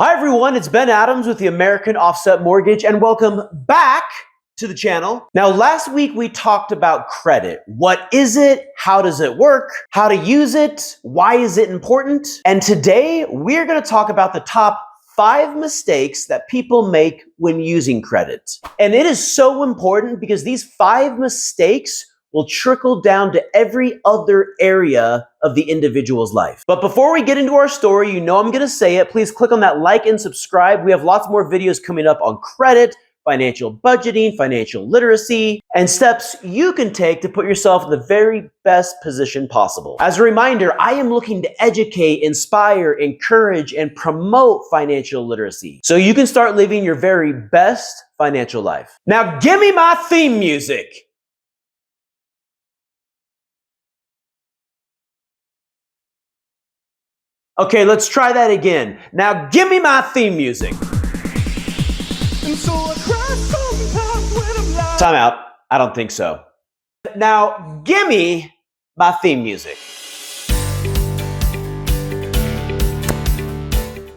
Hi everyone, it's Ben Adams with the American Offset Mortgage and welcome back to the channel. Now last week we talked about credit. What is it? How does it work? How to use it? Why is it important? And today we're going to talk about the top 5 mistakes that people make when using credit. And it is so important because these 5 mistakes will trickle down to every other area of the individual's life. But before we get into our story, you know I'm gonna say it, please click on that like and subscribe. We have lots more videos coming up on credit, financial budgeting, financial literacy, and steps you can take to put yourself in the very best position possible. As a reminder, I am looking to educate, inspire, encourage, and promote financial literacy so you can start living your very best financial life. Now give me my theme music. Okay, let's try that again. Now give me my theme music. Time out. I don't think so. Now give me my theme music.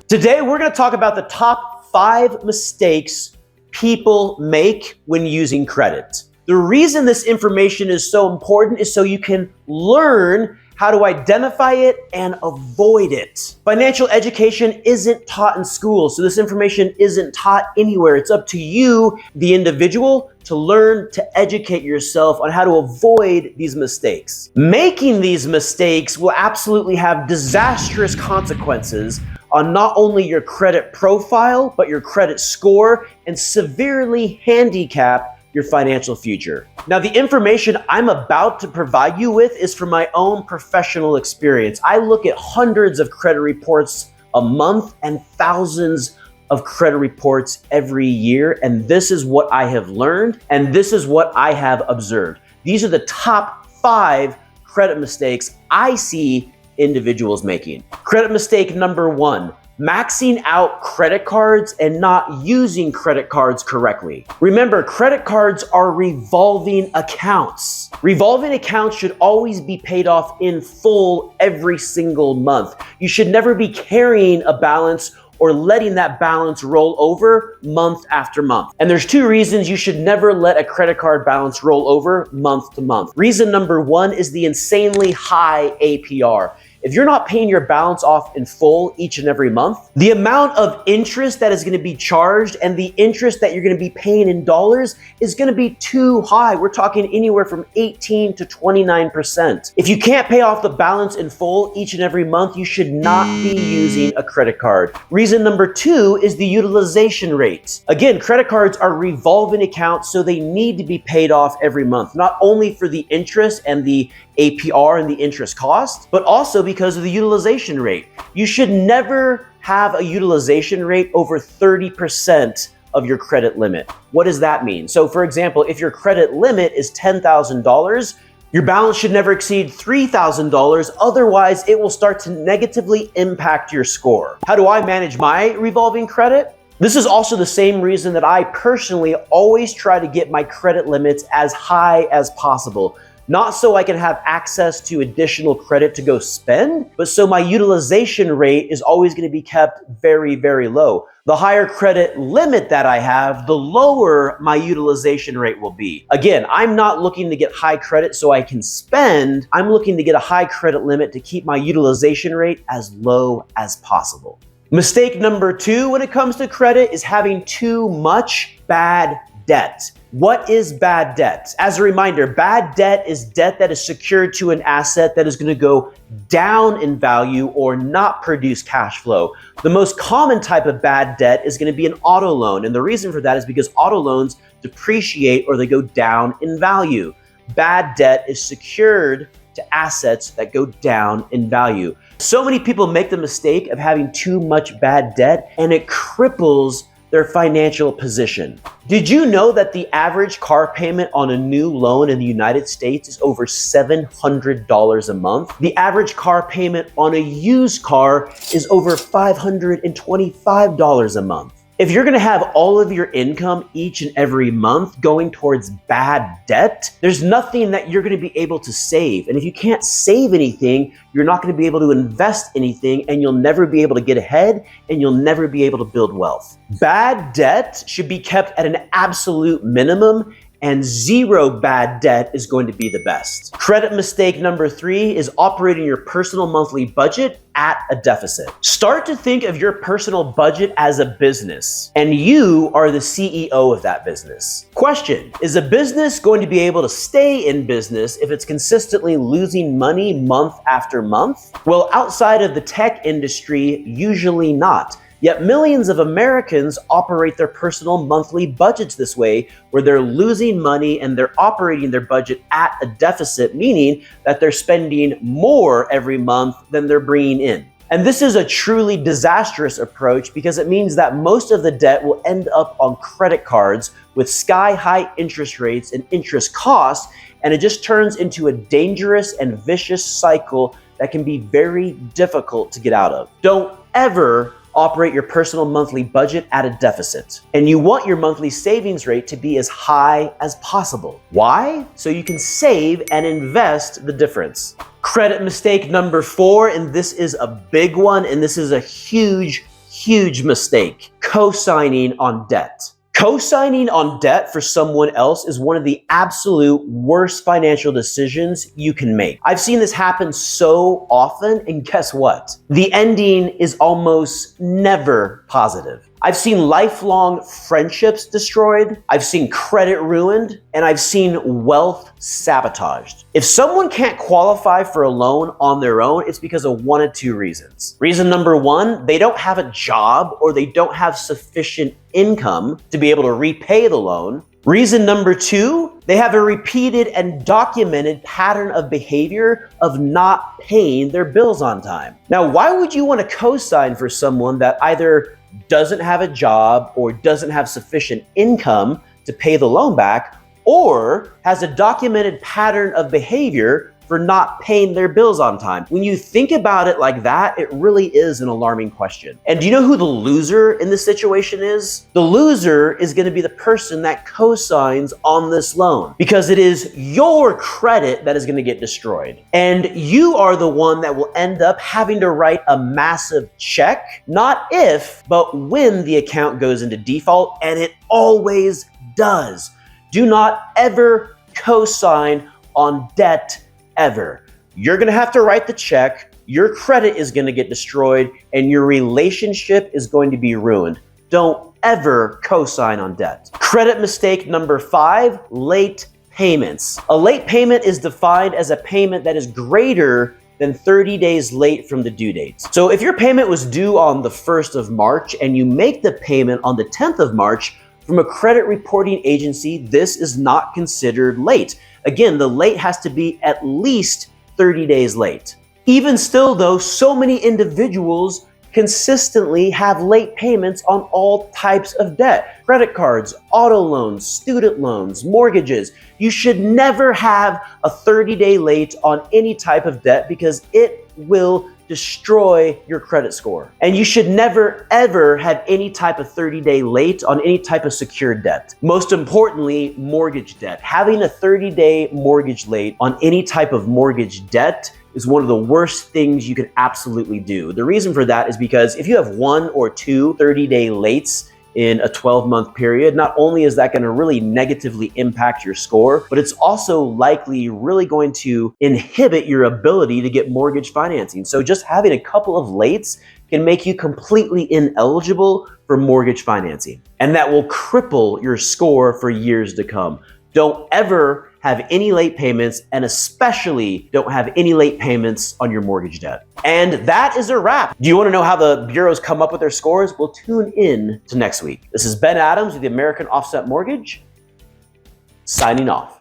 Today we're going to talk about the top 5 mistakes people make when using credit. The reason this information is so important is so you can learn how to identify it and avoid it. Financial education isn't taught in school, so this information isn't taught anywhere. It's up to you, the individual, to learn to educate yourself on how to avoid these mistakes. Making these mistakes will absolutely have disastrous consequences on not only your credit profile, but your credit score, and severely handicap your financial future. Now, the information I'm about to provide you with is from my own professional experience. I look at hundreds of credit reports a month and thousands of credit reports every year, and this is what I have learned, and this is what I have observed. These are the top 5 credit mistakes I see individuals making. Credit mistake number 1. Maxing out credit cards and not using credit cards correctly. Remember, credit cards are revolving accounts. Revolving accounts should always be paid off in full every single month. You should never be carrying a balance or letting that balance roll over month after month. And there's 2 reasons you should never let a credit card balance roll over month to month. Reason number 1 is the insanely high APR. If you're not paying your balance off in full each and every month, the amount of interest that is going to be charged and the interest that you're going to be paying in dollars is going to be too high. We're talking anywhere from 18 to 29%. If you can't pay off the balance in full each and every month, you should not be using a credit card. Reason number 2 is the utilization rate. Again, credit cards are revolving accounts, so they need to be paid off every month, not only for the interest and the APR and the interest cost, but also because of the utilization rate. You should never have a utilization rate over 30% of your credit limit. What does that mean? So for example, if your credit limit is $10,000, your balance should never exceed $3,000, otherwise it will start to negatively impact your score. How do I manage my revolving credit? This is also the same reason that I personally always try to get my credit limits as high as possible. Not so I can have access to additional credit to go spend, but so my utilization rate is always going to be kept very, very low. The higher credit limit that I have, the lower my utilization rate will be. Again, I'm not looking to get high credit so I can spend. I'm looking to get a high credit limit to keep my utilization rate as low as possible. Mistake number 2 when it comes to credit is having too much bad debt. What is bad debt? As a reminder, bad debt is debt that is secured to an asset that is going to go down in value or not produce cash flow. The most common type of bad debt is going to be an auto loan. And the reason for that is because auto loans depreciate or they go down in value. Bad debt is secured to assets that go down in value. So many people make the mistake of having too much bad debt and it cripples their financial position. Did you know that the average car payment on a new loan in the United States is over $700 a month? The average car payment on a used car is over $525 a month. If you're gonna have all of your income each and every month going towards bad debt, there's nothing that you're gonna be able to save. And if you can't save anything, you're not gonna be able to invest anything, and you'll never be able to get ahead, and you'll never be able to build wealth. Bad debt should be kept at an absolute minimum, and zero bad debt is going to be the best. Credit mistake number 3 is operating your personal monthly budget at a deficit. Start to think of your personal budget as a business, and you are the CEO of that business. Question: is a business going to be able to stay in business if it's consistently losing money month after month? Well, outside of the tech industry, usually not. Yet millions of Americans operate their personal monthly budgets this way, where they're losing money and they're operating their budget at a deficit, meaning that they're spending more every month than they're bringing in. And this is a truly disastrous approach because it means that most of the debt will end up on credit cards with sky-high interest rates and interest costs, and it just turns into a dangerous and vicious cycle that can be very difficult to get out of. Don't ever operate your personal monthly budget at a deficit. And you want your monthly savings rate to be as high as possible. Why? So you can save and invest the difference. Credit mistake number 4, and this is a big one, and this is a huge mistake: co-signing on debt. Co-signing on debt for someone else is one of the absolute worst financial decisions you can make. I've seen this happen so often, and guess what? The ending is almost never positive. I've seen lifelong friendships destroyed, I've seen credit ruined, and I've seen wealth sabotaged. If someone can't qualify for a loan on their own, it's because of one of 2 reasons. Reason number 1, they don't have a job or they don't have sufficient income to be able to repay the loan. Reason number 2, they have a repeated and documented pattern of behavior of not paying their bills on time. Now, why would you want to co-sign for someone that either doesn't have a job or doesn't have sufficient income to pay the loan back, or has a documented pattern of behavior for not paying their bills on time? When you think about it like that, it really is an alarming question. And do you know who the loser in this situation is? The loser is going to be the person that co-signs on this loan, because it is your credit that is going to get destroyed. And you are the one that will end up having to write a massive check, not if, but when the account goes into default, and it always does. Do not ever co-sign on debt ever. You're gonna have to write the check, your credit is gonna get destroyed, and your relationship is going to be ruined. Don't ever co-sign on debt. Credit mistake number 5, late payments. A late payment is defined as a payment that is greater than 30 days late from the due date. So if your payment was due on the 1st of March and you make the payment on the 10th of March, from a credit reporting agency, this is not considered late. Again, the late has to be at least 30 days late. Even still though, so many individuals consistently have late payments on all types of debt. Credit cards, auto loans, student loans, mortgages. You should never have a 30-day late on any type of debt because it will destroy your credit score. And you should never ever have any type of 30-day late on any type of secured debt. Most importantly, mortgage debt. Having a 30-day mortgage late on any type of mortgage debt is one of the worst things you can absolutely do. The reason for that is because if you have 1 or 2 30-day lates in a 12-month period, not only is that going to really negatively impact your score, but it's also likely really going to inhibit your ability to get mortgage financing. So just having a couple of lates can make you completely ineligible for mortgage financing, and that will cripple your score for years to come. Don't ever have any late payments, and especially don't have any late payments on your mortgage debt. And that is a wrap. Do you want to know how the bureaus come up with their scores? Well, tune in to next week. This is Ben Adams with the American Offset Mortgage, signing off.